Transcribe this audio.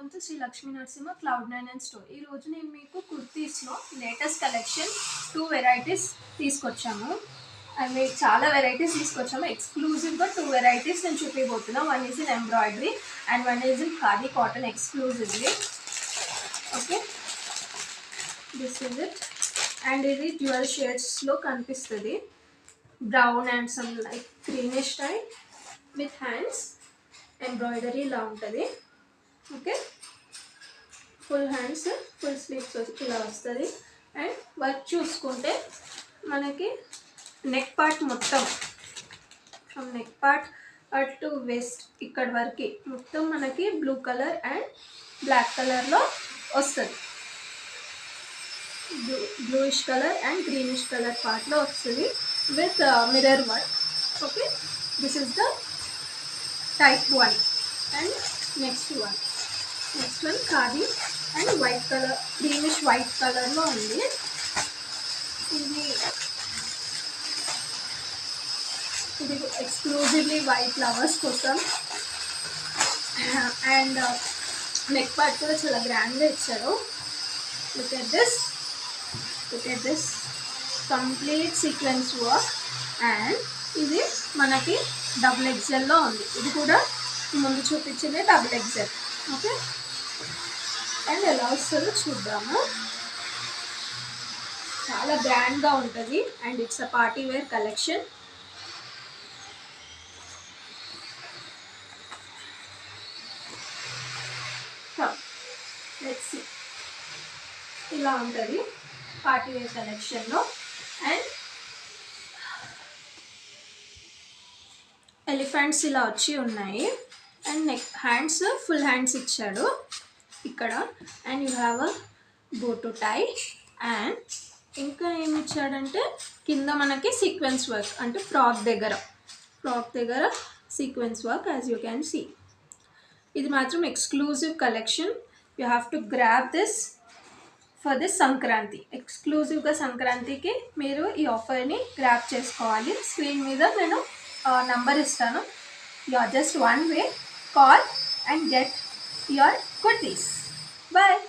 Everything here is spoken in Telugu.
Welcome to Shri Lakshmi Narasimha Cloud9 and store. ఈ రోజు నేను మీకు కుర్తీస్లో లేటెస్ట్ కలెక్షన్ 2 వెరైటీస్ తీసుకొచ్చాము. అవి చాలా వెరైటీస్ తీసుకొచ్చాము. ఎక్స్క్లూజివ్గా 2 వెరైటీస్ నేను చూపించబోతున్నా. One is in embroidery and one is in khadi cotton exclusively. Okay, this is it. And ఇది డ్యూయల్ షేడ్స్లో కనిపిస్తుంది. Brown and some like greenish type with hands. Embroidery ఇలా ఉంటుంది. Okay, full hands, full sleeves ఇలా వస్తుంది. అండ్ వర్క్ చూసుకుంటే మనకి నెక్ పార్ట్ మొత్తం from neck part at to waist ఇక్కడ వరకు మొత్తం మనకి బ్లూ కలర్ అండ్ బ్లాక్ కలర్లో వస్తుంది. Bluish colour and greenish colour పార్ట్లో వస్తుంది with mirror work. Okay, this is the type 1 and next one khadi and white color, greenish white color lo undi. ఇది exclusively white flowers kosam and neck part kuda chala grand ga icharu. Look at this complete sequence work and ఇది మనకి డబుల్ ఎక్సెల్లో ఉంది. ఇది కూడా ముందు చూపించింది డబుల్ ఎక్సెల్. ఓకే, అండ్ ఎలా వస్తుందో చూద్దాము. చాలా గ్రాండ్గా ఉంటుంది and it's a party wear collection. Let's see, ఇలా ఉంటుంది పార్టీ వేర్ కలెక్షన్లో. అండ్ ఎలిఫెంట్స్ ఇలా వచ్చి ఉన్నాయి and neck hands full hands ఇచ్చాడు ఇక్కడ. And you have a bow tie and ఇంకా ఏమి ఇచ్చాడంటే కింద మనకి సీక్వెన్స్ వర్క్, అంటే ఫ్రాక్ దగ్గర sequence work as you can see. ఇది మాత్రం exclusive collection. You have to grab this for this Sankranti. ఎక్స్క్లూజివ్గా సంక్రాంతికి మీరు ఈ ఆఫర్ని గ్రాబ్ చేసుకోవాలి. స్క్రీన్ మీద నేను నంబర్ ఇస్తాను. You are just one way, call and get your kurtis. Bye.